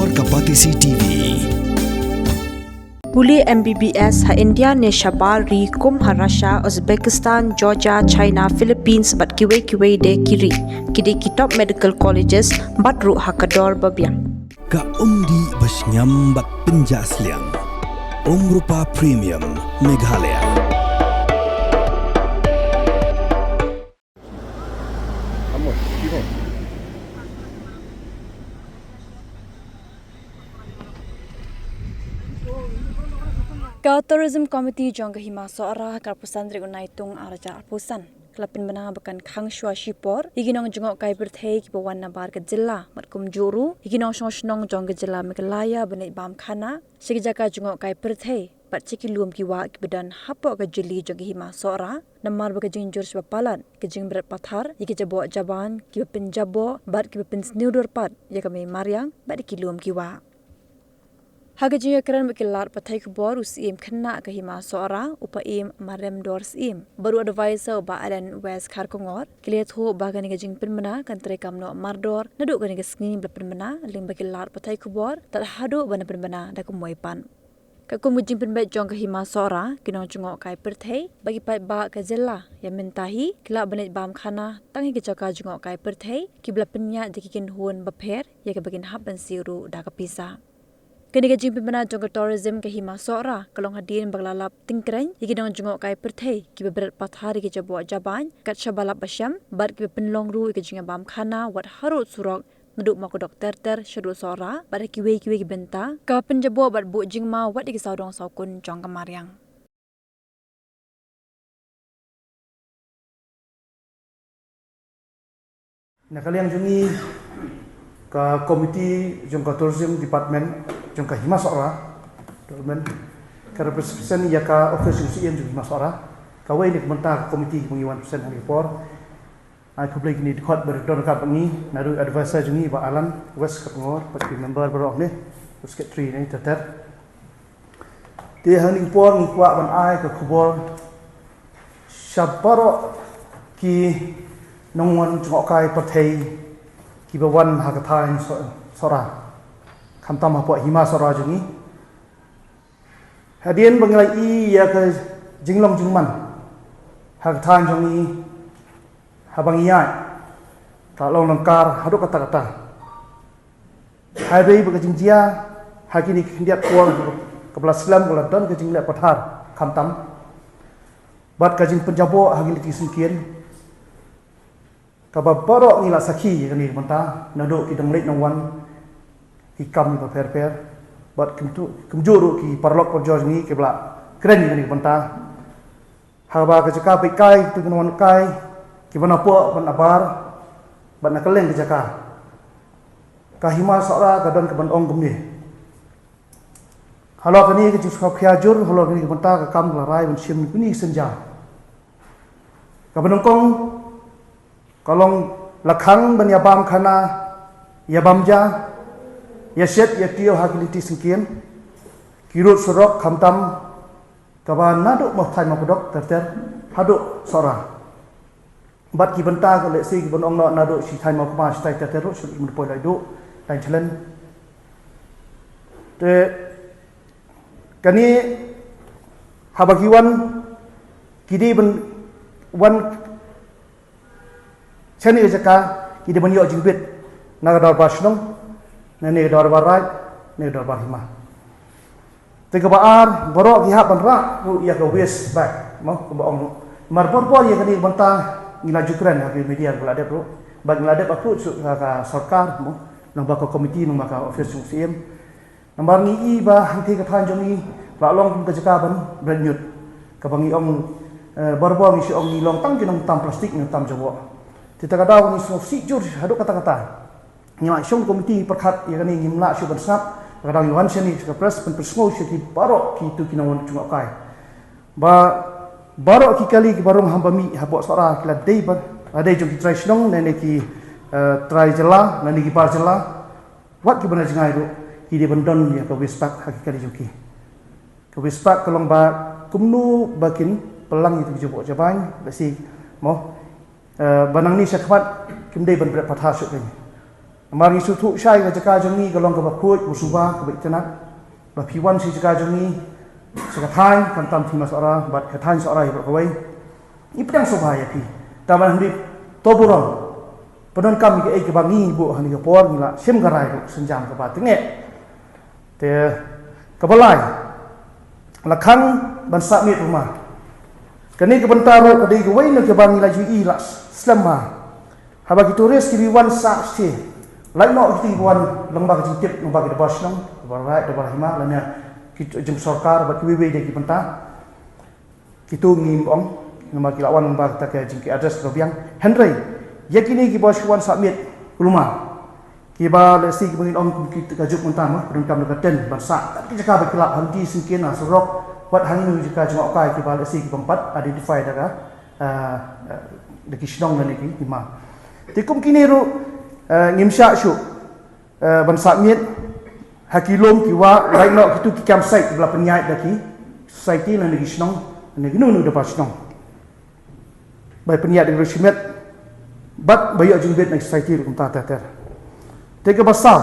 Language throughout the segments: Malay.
Explore Kapatisi TV. Puli MBBS ha India ne Shabar ri Russia, Uzbekistan, Georgia, China, Philippines bat kiwe de kiri. Kidi kitop medical colleges bat ru hakador babiang. Ka umdi basnyam bat penjasliang. Rupa Premium Meghalaya. Ka Tourism Committee jong hima soara karpusan ri unaitung araja arpusan kelapin bena bekan khang shwa shipor iginong jongok kai berthei ki bawan nabar ke jilla matkum juru iginong shoshnong jong ke jilla Meghalaya benai bam khana sigijaka jongok kai berthei pat chiki luam ki wa ki bedan hapo ke jili jong hima soara namar baka jinjur shwa palan ke jing berat pathar iki jabo jaban ki pin jabo bat ki pin sniudur pat ya kami maryang bat ki luam ki wa Hagajiya keran bekilar patai kubor usim kena ke hima soara upaim marem dors im baru advisor ba Alan West Kharkongor kiliat ho bagani gajing penmena kantre kamno mardor naduk gani gesni penmena ling bekilar patai kubor tak hadu bana penmena da kumoipan kakum gajing penbet jong ke hima soara kinong jungok kai perthei bagi pai ba ke jella ya mentahi kila banit bam khana tangi ke jaka jungok kai perthei kibla penya dikikin huan bapher ya ke bagin haban siru da kapisa Kini gajing pimpinan jongka tourism ke hima soara kalong hadirin baglalap tingkreng igidong jongok kai perthei ki beberat pathari ke jabo jaban kat shabalap basyam bar ki penlong ru ke jinga bam khana wat harut surok ngeduk mako dokter ter shadu soara bar ki we ki benta ka penjabo bat bu jingma wat ki saudong saukun jong kamaryang Nakaliang jungi ka komiti jongka tourism department jongka hima soara department ka representative ya ka office UCM jongka hima soara ka we ni kementar komiti pengiwan persen hari por ai public ni dekat berdon ka pengi naru advisor jungi ba Alan West Kharkongor party member berok ni secretary ni teter dia hani por ni kwa ban ai ka khubor syabaro ki nongwan jokai pathei ki bawan hakatain sora kamtam hapo hima sora jungi hadien banglai I ya ke jinglong jungman hakatain jungi habang iya talong lengkar haduk kata-kata hadai bagajingjia hakini kendiat kuang kebelas Islam keladon ke jingla pathar kamtam bat kajing penjabo hagili tisungkien Kababaro nila sakhi kani menta nado ki denglit nongwan ki kam ni per bat kemjuru ki parlok porjor ni ke bla keren kani menta haba ke jaka pikai tu nongwan kai ki bana po ban abar ban nakeleng ke jaka kahima sora kadon ke ban ong gumni halo kani ke jukha khiajur halo kani menta ka kam larai ban sim kuni senja ka banongkong Kalong lakhang banya bam khana ya bamja ya set ya tio hakiliti singkien kirut surok khamtam kaban naduk mo thai ma podok ter haduk sora bat ki benta ko le si ki bonong no naduk si thai ma pa stai ter su mun poi lai du tai chalen te kani habagiwan kidi ben wan Chani jaka kita menyo jingbit nagador basnong nene dor barai ne dor barhima tega baar borok ki hapan ra ru ya ka west back mo ko bong marbor por ya kani banta ngila jukran ha media Bangladesh ro Bangladesh aku ka sarkar mo nang ba komiti nang maka office UCM nambar ni I ba hanti ka than jongi la long ka jaka ban branyut ka bangi ong borbor ni si ong ni long tang kinong tam plastik ni tam jawo Kita kata ni si jur haduk kata-kata. Nyama syong komiti perkhat ya kani ngimla syu bersap kata Yohan sini ke press penpersmo syu ki barok ki tu kinawan cungak kai. Barok ki kali ki barong hambami habok sora kila dei bar adai jong ki try snong nene ki try jela nene ki par jela. Wat ki benar jengai ru ki di bendon ya ke wispak hakikali joki. Ke wispak kolong ba kumnu bakin pelang itu jebok jaban basi mo Banang ni syakmat kimdai ban berat patah syuk ni. mari sutu syai ke jaka jongi ke long ke bakut musuba ke bitnak ba piwan si jaka jongi sekathai kam tam thimas ora bat kathan sora ibro kawai ni pedang sobha ya pi taman handi toburon penon kami ke bangi bu hani ke por ngila sim garai ru senjam ke batinge te kebalai lakhang bansa mit rumah kani ke bentaro ke dei wei ke bangi la jui la slama haba ki turis ki biwan sa sti lai no ki biwan lembag jitip lembag de basnong barai de barhima lanya ki jem sarkar ba ki wei de ki benta ki tu ngim ong nama ki lawan lembag ta ke jingki address robiang henry yakini ki baswan submit rumah ki ba le si ki bangin ong ki kajuk benta ma dun kam de ten bansa ki jaka ba kelap handi singkena surok wat hangu jika jengok kai ki ba le si ki pempat identify daga de ki shnong na ni ki hima tikum kini ru ngimsha shu ban submit hakilom ki wa right now kitu ki campsite bela penyait daki society la negi snong negi nu de pas snong bai penyait de resimet bat bayo jingbet na society ru ta ter tega basal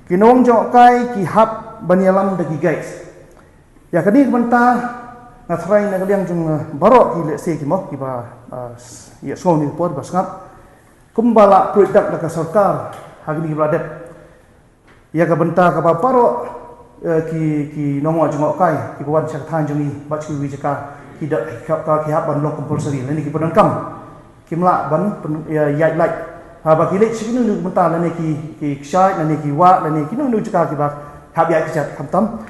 kinong jo kai ki hap banyalam daki guys ya kani benta na try na kaliang jung baro ki le se ki mo ki ba ya so ni por basngap kumbala produk da sarkar hagni bradet ya ka benta ka paro ki nomo jengok kai ki buat sak than jungi bat ki wijaka ki da ka ki hab ban lo compulsory ni ki padan kam ki mla ban ya like ha ba ki le sikinu nu benta la ni ki shai la ni ki wa la ni ki nu jaka ki ba hab ya ki jat kam tam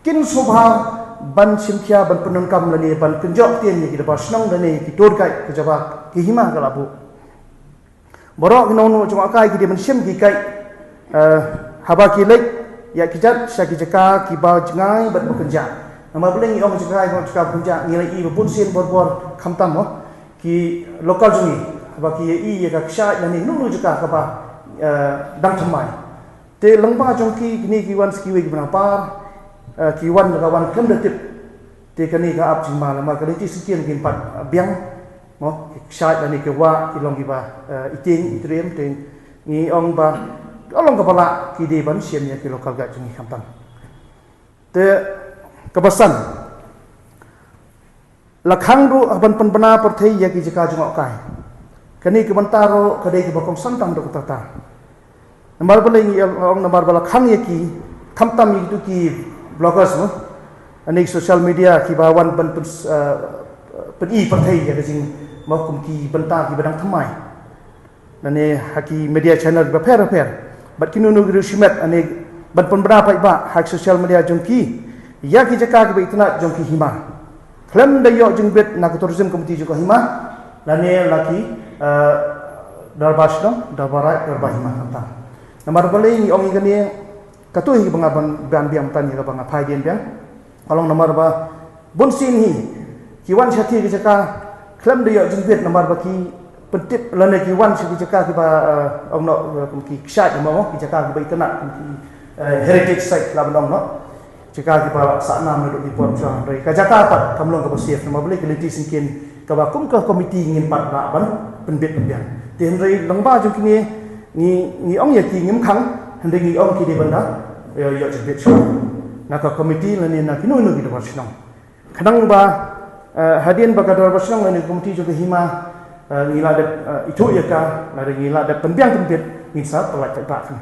kin subha ban simkhia ban padan kam la ni ban kenjok tien ni ki da basnong la ni ki tor kai ki jaba ki hima ka labu borok ki nono jengok kai ki di ban sim ki kai haba ki lek ya kijat syaki jaka ki ba jengai bat bekerja nama boleh ngi ong jaka ko jaka bekerja nilai i bun sin bor khamtam mo ki lokal jungi haba ki i ya ka ksha ya ni nu jaka ka ba dang thamai te lengba jongki kini ki wan ski we ki benapa ki wan ka wan kem de tip te kani ka ap jima lama kani ti sikien ki pat biang mo ki ksha ya ni ke wa ki long ki ba iting itrem te ngi ong ba Along kepala kidi ban siamnya ki lokal gak jungi khamtam te kebasan lakhang ru ban penbena perthei ya ki jaka jungok kai kani ke bantaro kadai ki bakong santang do tata nambar beling ong nambar bala khang ya ki khamtam itu ki bloggers no ani social media ki bawan ban pen perthei ya jing makum ki benta ki badang thamai nane haki media channel repair bat kinu nu rismet ane ban penbera pai ba hak social media jongki ya ki jaka ki itna jongki hima klem da yo jingbet na tourism committee juga hima lane laki darbasno darbarai darbahima anta namar paling ong igani katui bangaban ban biam tan ya banga phai den biang kalong namar ba bonsin hi kiwan syati ki jaka klem da yo jingbet namar ba ki pentip lana ki wan si jaka ki ba ong no ki kshat mo ki jaka ki ba itna ki heritage site la bang no jaka ki ba sa nam do di por chang rei ka jaka pat kamlong ka bosief na mabli ki liti singkin ka ba kum ka committee ngin pat na ban penbet penbian ten rei langba jong ki ni ong ya ki ngim khang hande ni ong ki de banda yo jebet so na ka committee la ni na ki no ki do basnong khanang ba hadien ba ka do basnong ni committee jo hima ngila de itu ya ka la ngila de penbiang tempet ngisa pelak tak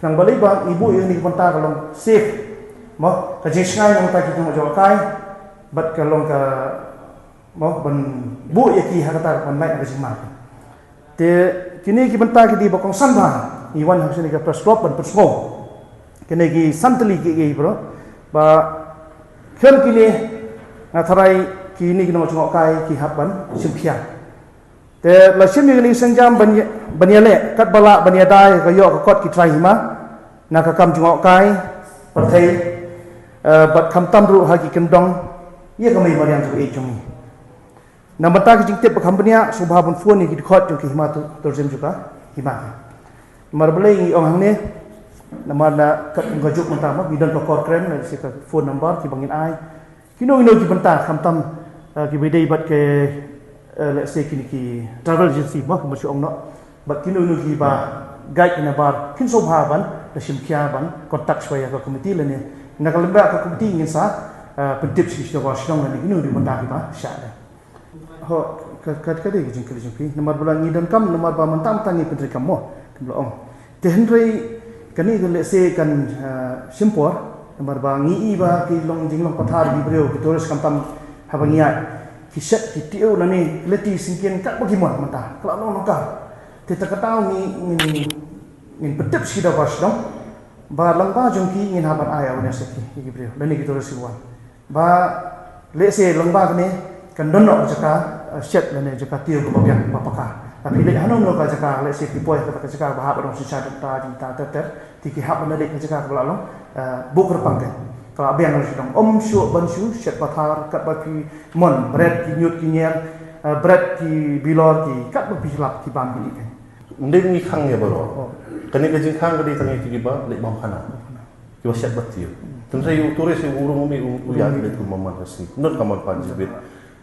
nang balik ba ibu yang ni benta kalong safe mo ka jisngai nang ta ki mo jo kai bat kalong ka mo ban bu ya ki hakata ban mai ka jima te kini ki benta ki di bakong sanba iwan husni ka prescribe ban presmo kini ki santli ki bro ba khem kini ngatharai kini ki no jo kai ki haban simkhia te lasim ni senjam banyale kat bala banyadai kayo kot ki trai hima na ka kam jungok kai perthei bat khamtam ru hagi kendong ye kamai marian tu e jumi na mata ki jingtep company subha bun phone ni ki khot jung ki hima tu tourism juga hima mar belai ong hang ne namar na kat ngajuk mata ma bidan lokor kren na si ka phone number ki bangin ai kino ki benta khamtam ki bedai bat ke let's say kini ki travel agency bah masuk ong no bat kinu nu ki ba guide ina bar kin so ban da shimkia ban kontak swaya ka komiti le ne na kalba ka komiti ngin sa pentip si sto ba shnong ne inu di mata ki ba sha da ho ka de jing kali jing nomor bulan ni dan kam nomor ba mantam tangi pentri kam mo kemblo ong te hendrei kani le se kan simpor nomor ba ngi ba ki long jing long pathar bi breu ki toris kam tam habangia ki set ki tiu na ni leti singkian kat bagi mon mata kalau no ka te ta katau ni pentip si da ba shnong ba lang ba jong ki ngin haban aya ne se ki breu dan ni ki toris wan ba le se lang ba ne kan donok jaka set ne jaka tiu ko ba paka tapi le hanom no ka jaka le se ki poi ka jaka ba ha ba si cha ta ta ter ti ki ha ba ne le jaka ba long buker pangke kalau abian harus dong syu ban syu set pathar kat ba ki mon bread ki nyut ki nyer bread ki bilor ki kat ba pilap ki bam ki ndeng ni khang ya baro kani ka jing khang ka di tangi ki ba le bam khana ki ba set batiu tenre yu turis yu urung mi uya ki tu maman rasi not kaman pan jibit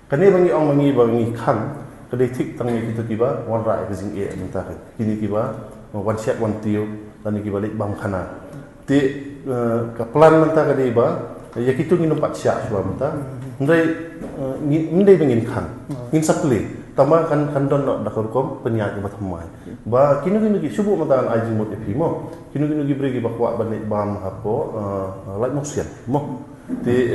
kani bangi ong bangi khang ka di tik tangi ki tu ki ba wan ra ka jing e minta kini ki ba wan set wan tiu tani ki ba le bam khana ti ka plan minta ka di ba ya ki tu ngi nompat sya swa minta ndai bangin khang ngin sapli tama kan don nak dakar kom penyat ke batamai ba kinu ki subu mata ajing mot epi mo kinu ki bregi ba kwa ban bam hapo like moksian mo ti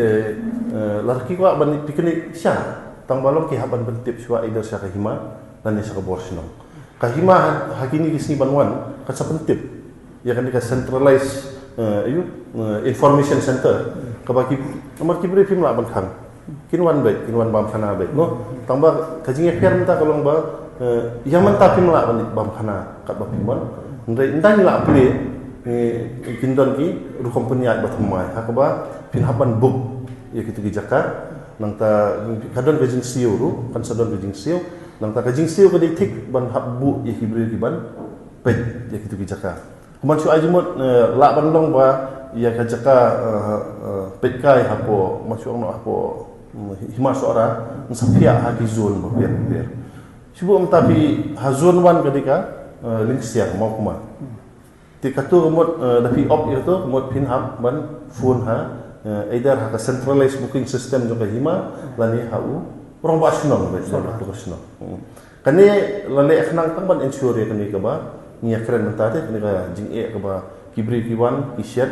larki kwa ban pikni sya tang balong ki haban bentip swa ida sya kahima dan sya kaborsinong kahima hakini ki sni banwan ka sa pentip ya kan ka centralized information center ka ba ki amar ki briefing la ban khang kinwan bam khana baik no tambah kajing FR minta kalau ba yang mentah pim la bam khana kat ba pimon ndai la pli kindon ki ru company at batamai hakaba pin haban book ya kitu ki jaka nang ta kadon kajing siu ru kan sadon kajing siu nang ta kajing siu ka tik ban habbu ya hibri ki ban pet ya kitu ki jaka kuman su ajimot la ban long ba ya ka jaka pet kai hapo masuk no hapo hima suara nsapia haki zon biar sibu tapi hazon wan ketika link siang mau kuma tikatu mod dapi op itu mod pin hub ban phone ha either ha centralized booking system juga hima lani hau orang basnong betul tu basnong kani lale eknang tang ban insure kani ka ba nia keren mentade kani ka jing e ka ba kibri kiwan kisyat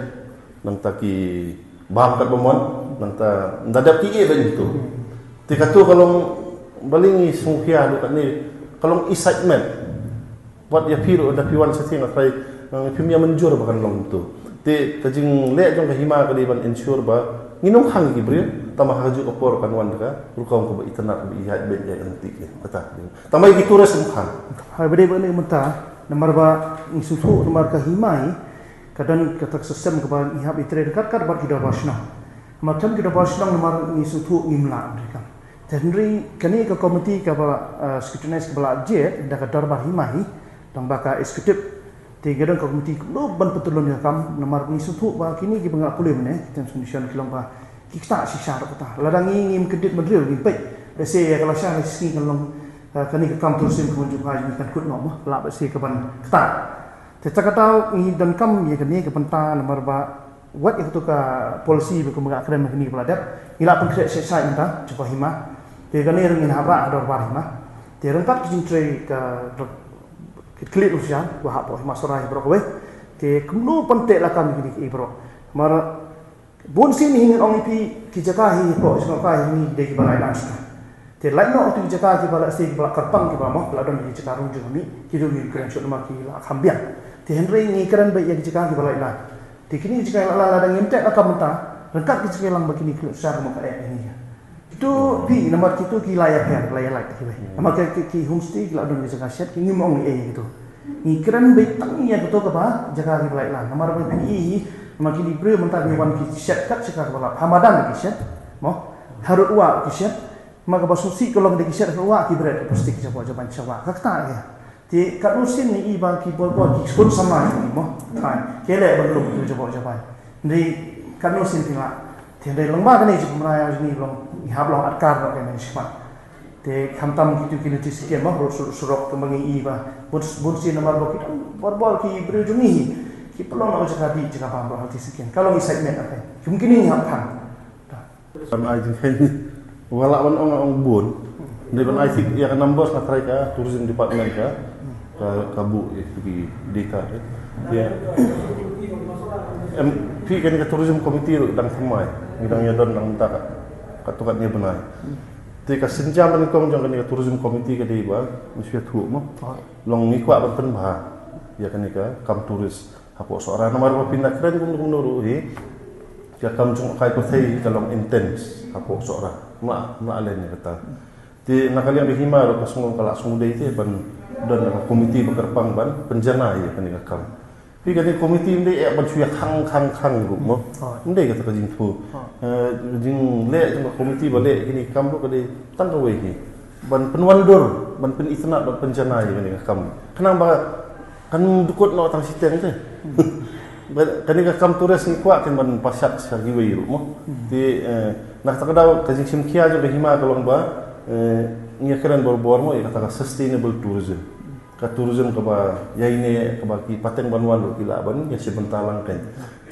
nang taki bam kat bomon nang ta ndadap ki e ben itu tika tu kalau balingi sungkia du kat ni kalau excitement buat ya piru da piwan setting akai pimia menjur bahkan long tu ti tajing le jong ka hima ka ban insure ba nginong hang ki bri tamah haju opor kan wan ka rukaw ko ba internet bi ya ben ya nanti ki kata tamai ki turas mukhan hai bade bane menta nomor ba isusu nomor ka himai kadang katak sistem ke ba ihap itre dekat kat bar kita basna macam kita basna nomor isusu ngimla mereka tenri kani ka komiti ka ba scrutinize ke bala jet da ka darbar himai tang ba ka eksekutif tiga dan komiti lo ban petulun ya kam nomor isusu ba kini ki bangak pulih ne kita solution kilong ba kita sisa kata ladang ngim kedit madril ni pe se kalau sya ski kalong kani ka kam terus kunjung haji kan kut no la ba se ka ban kata Kita kata ni dan kam ye kini ke penta nomor ba wat itu ka polisi be kumga kren kini peladat ila pun kre sai minta coba hima te kani rengin haba ador bar hima te rengkat kijing tre ka klik usia wa hapo hima sorai bro we te kumlu pente la kam kini bro mar bon sini hingin ong ipi ki jaka hi ko isma pa ni de ki balai lansta te lai no tu jaka ki bala se ki bala karpang ki bala mo la don ki jaka rung jung ni ki do ni kren shot ma ki la khambian ti henry ni keren baik yang jika kita balai ti kini jika la dang ngemtek akan mentah rengkat ki jika lang begini ki usar mo ka ini itu pi nomor itu ki layak ki nomor ki homestay la don jika set ki ngimong ni gitu ni keren baik tang ya betul ke ba jaka ki balai nomor ba ki nomor ki libre mentah ni wan ki set kat jika balai hamadan ki set mo harut wa ki set maka basusi kalau de ki set wa ki berat pasti ki jaban cawa kakta ya ti kat musim ni iba ki bol ki sun sama ni mo kan kele belum tu jabo jabai ni kat musim ti la ti dai lengba kan ni jumra ya ni long ni hab long atkar ro kan ni sima te khamtam ki tu ki sekian mah surok kemangi i ba bunsi nomor bo kita borbol ki berjungi ki pelong nak cakap di cakap paham hati sekian kalau ni segmen apa mungkin ini hapkan ban ai jing hen wala ban ong bun de ban ai sik ya numbers na try ka tourism department ka bu di data ya fi kan ka tourism committee dang semai ngidang ya don nang tak katukat ni benai ti ka sinjam ban kong jang ka tourism committee ka dei ba mesti thu mo long ni kwa ban pen ba ya kan ka kam turis hapo seorang nomor pindah keren kung nuru ya kam jung kai ko thei kalong intense hapo seorang ma alen ni kata ti nakaliang di hima ro kasung kala sung dei te ban don ka komiti bekerpang ban penjana ya kan ka kam pi ka ni komiti ndei e ban suya khang ru mo ndei ka ta jing thu jing le jung komiti ba le kini kam ro ka dei tan ro we hi ban penwandur ban pen itna ban penjana ya kan ka kam kenang ba kan dukut no tang siteng te kan ni kam turis ni kuat kan ban pasat sagi we ru mo ti nak ta kadau ka jing sim khia jo hima kalong ba ni keren bor mo kata sustainable tourism ka tourism ka ba yaine ka ba ki paten banwan ru kila ban ya sebentar lang kan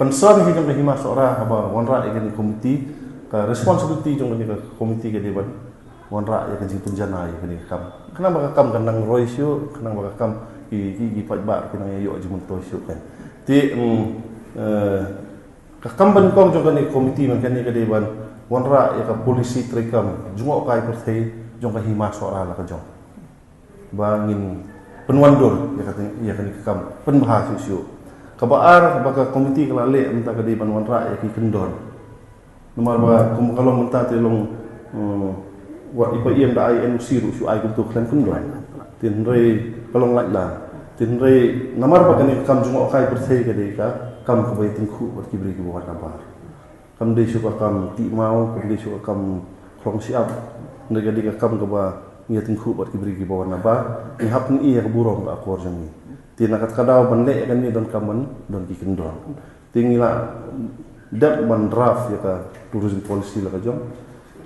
penson hi jong hima sora ka ba wanra igen komiti ka responsibility jong ni ka komiti ke dewan wanra ya ka jing penjana ya ni kam kenapa ka kam kanang roisyo kenapa ka kam ki pajbar kinang yo jimun to syu kan ti ka kamban kong jong ni komiti man kan ni ka dewan wanra ya ka polisi trekam jungo kai perthei jong ka hima sora la ka jong bangin penwandur ya kan kam penbahas syu ka baar ba ka komiti kala le menta ka dewan wanra ya ki kendon nomor ba kum kalong menta te long wa ipa iem da ai NUC ru syu ai kum tu klan kendon tin rei kalong lak la tin rei namar ba kan kam jungo kai perthei ka de ka kam ka bai tingku ber kibri ki buat kabar kam de syu ka kam ti mau kam de syu ka kam krong siap ndega de ka kam ka ba ngia tingku ber kibri ki buat naba ni hap ni ya burong ka akor jami tin nakat kadau ban le kan ni don kaman don ki kendon tingila dat ban draft ya ka tourism policy la ka jong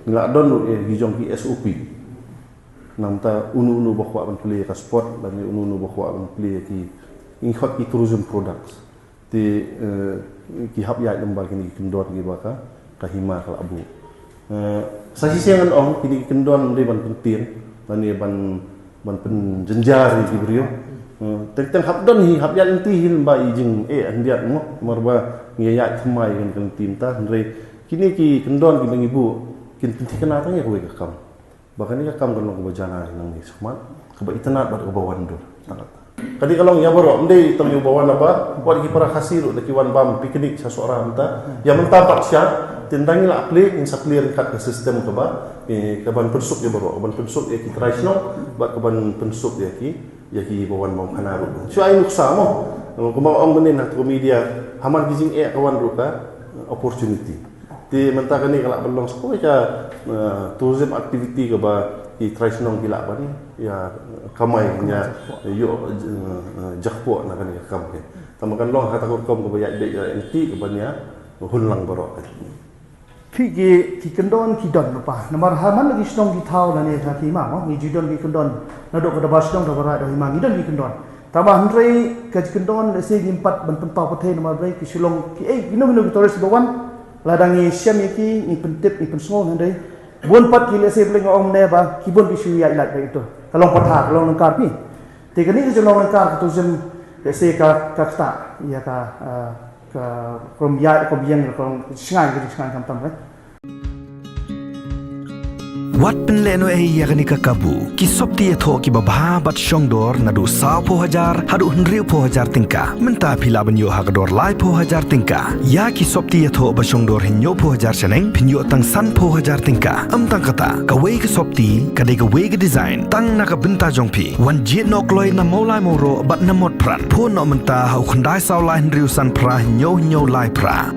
ngila don gi jong ki SOP namta unu bakwa ban pli ka sport dan unu bakwa ban pli ki inkhot ki tourism products ti ki hab ya lembal kini kendon gi baka ka hima kala abu sa sisengan ong kini kendon de ban pentin dan ni ban pen jenjar gi brio teng hab don hi hab ya inti hin ba ijing andiat mo marba ngiya thmai kan tinta re kini ki kendon gi bangibu kin pinti kana tang ya ko ka kam bahkan ni kam kan ko jana nang ni smat ka ba itanat ba ko bawandur tangat kadi kalong ya boro ndei tong yu bawan apa buat ki para khasiru de ki wan bam piknik sa seorang ta ya mentapak sya tindang la apli in sa clear cut ke sistem ka ba ka ban pensuk ya boro ban pensuk ya ki traditional ba ka ban pensuk ya ki bawan bam khanaru so ay nuksa mo kumaw ang menin at media haman gizing kawan ru ka opportunity ti mentakan ni kala belong sko ka tourism activity ka ba ki traditional gila ban ya kamai nya yo jakpo na kan kam ke tamakan long hata ko kom ko ya de enti ke banya hunlang boro ki kendon ki don pa nomor haman lagi stong ki thau la ne ka ki ma mo ni jidon ki kendon na do ko da bastong da bara do hima ngidon ki kendon tambah hendrei ka kendon se ngimpat ban pentau pathe nomor rei ki silong ki gino ki torres do wan ladangi syam ki ni pentip ni pensol hendrei bon pat ki le se bleng ong ne ba ki bon ki shu ya ilat itu kalong patha kalong lengkar pi te kani ke jolong lengkar tu jem se ka sta ya ka from ya ko biang from singai kam tam kan Wat penleno yakni kakabu ki sopti etho ki babha bat shongdor nadu sa po hajar hadu hnriu po hajar tingka menta phila banyo hagador lai po hajar tingka ya ki sopti etho ba shongdor hinyo po hajar chaneng phinyo tang san po hajar tingka tang kata ka wei ki sopti ka de ka wei ki design tang na ka binta jongpi wan jit nok loi na molai moro bat na mot pran pho no menta hau khandai saw lai hnriu san pra hinyo lai pra